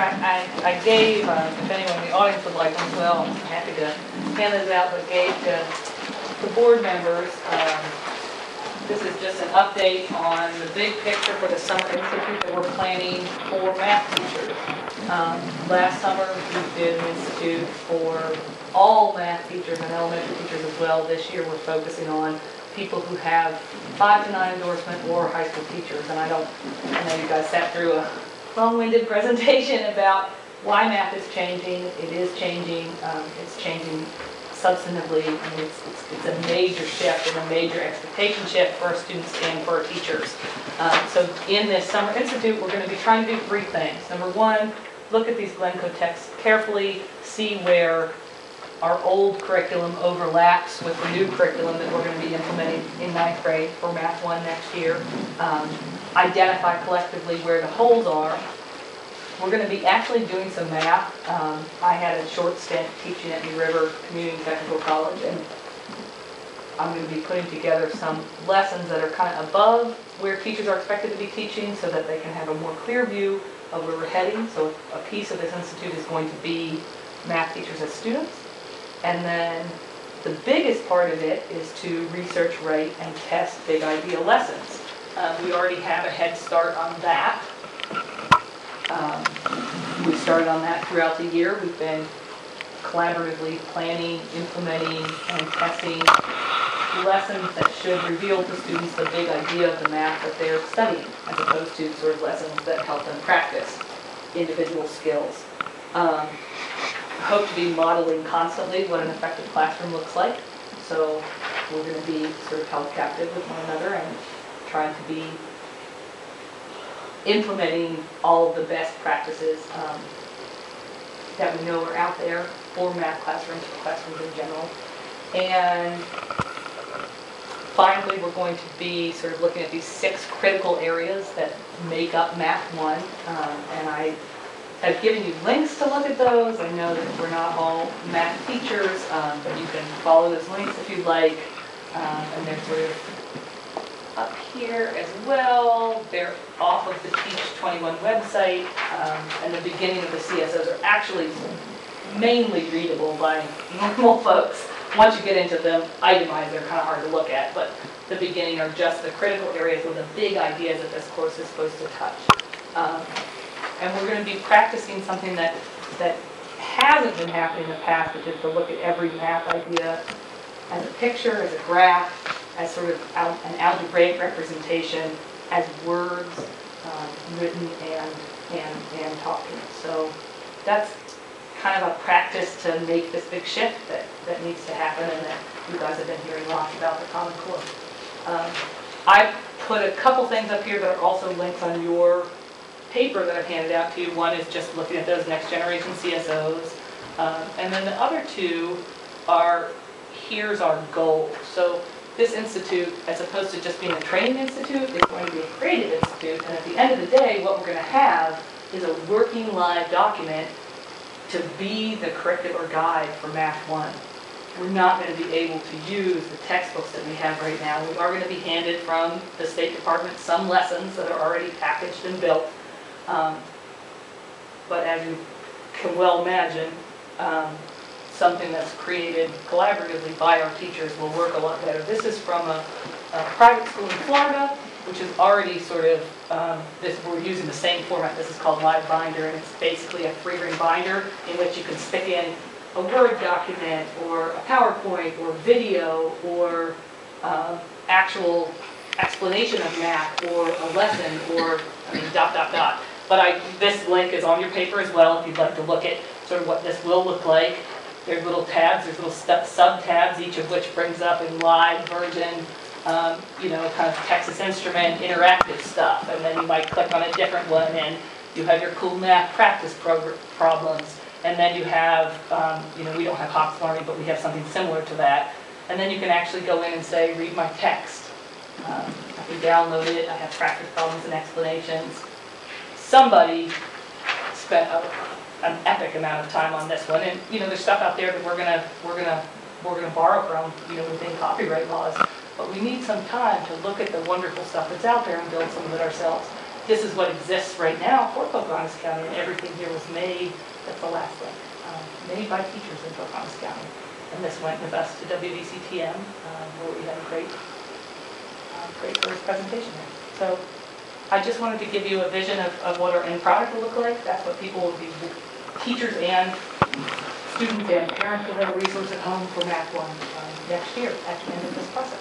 I gave, if anyone in the audience would like one as well, I'm happy to hand those out, but gave to the board members. This is just an update on the big picture for the summer institute that we're planning for math teachers. Last summer we did an institute for all math teachers and elementary teachers as well. This year we're focusing on people who have 5 to 9 endorsement or high school teachers. And I know you guys sat through a long-winded presentation about why math is changing. It is changing. It's changing substantively. I mean, it's a major shift and a major expectation shift for our students and for our teachers. So in this summer institute, we're going to be trying to do 3 things. Number 1, look at these Glencoe texts carefully, see where our old curriculum overlaps with the new curriculum that we're going to be implementing in 9th grade for Math 1 next year. Identify collectively where the holes are. We're going to be actually doing some math. I had a short stint teaching at New River Community Technical College, and I'm going to be putting together some lessons that are kind of above where teachers are expected to be teaching so that they can have a more clear view of where we're heading. So a piece of this institute is going to be math teachers as students. And then the biggest part of it is to research, write, and test big idea lessons. We already have a head start on that. We started on that throughout the year. We've been collaboratively planning, implementing, and testing lessons that should reveal to students the big idea of the math that they're studying, as opposed to sort of lessons that help them practice individual skills. Hope to be modeling constantly what an effective classroom looks like. So we're going to be sort of held captive with one another and trying to be implementing all of the best practices that we know are out there for math classrooms, for classrooms in general. And finally, we're going to be sort of looking at these 6 critical areas that make up Math 1. And I have given you links to look at those. I know that we're not all math teachers, but you can follow those links if you'd like. And they're sort of up here as well. They're off of the Teach 21 website, and the beginning of the CSOs are actually mainly readable by normal folks. Once you get into them, itemized, they're kind of hard to look at, but the beginning are just the critical areas with the big ideas that this course is supposed to touch. And we're going to be practicing something that hasn't been happening in the past, which is to look at every math idea as a picture, as a graph, as sort of an algebraic representation, as words written and talking. So that's kind of a practice to make this big shift that needs to happen, and that you guys have been hearing lots about the Common Core. I put a couple things up here that are also links on your paper that I've handed out to you. One is just looking at those next generation CSOs. And then the other 2 are, here's our goal. So this institute, as opposed to just being a training institute, is going to be a creative institute. And at the end of the day, what we're going to have is a working live document to be the curricular guide for Math 1. We're not going to be able to use the textbooks that we have right now. We are going to be handed from the State Department some lessons that are already packaged and built. But as you can well imagine, something that's created collaboratively by our teachers will work a lot better. This is from a private school in Florida, which is already sort of, we're using the same format. This is called Live Binder, and it's basically a 3-ring binder in which you can stick in a Word document or a PowerPoint or video or actual explanation of math or a lesson or, dot, dot, dot. But this link is on your paper as well if you'd like to look at sort of what this will look like. There's little tabs, there's little sub-tabs, each of which brings up a live version, kind of Texas Instrument interactive stuff. And then you might click on a different one and you have your cool math practice problems. And then you have, we don't have Hopsmarty, but we have something similar to that. And then you can actually go in and say, read my text. I can download it, I have practice problems and explanations. Somebody spent an epic amount of time on this one, and there's stuff out there that we're gonna borrow from, within copyright laws. But we need some time to look at the wonderful stuff that's out there and build some of it ourselves. this is what exists right now for Pocahontas County, and everything here was made, that's the last link, made by teachers in Pocahontas County. And this went with us to WVCTM, where we had a great first presentation there. So I just wanted to give you a vision of what our end product will look like. That's what people will be, teachers and students and parents will have a resource at home for Math 1 next year at the end of this process.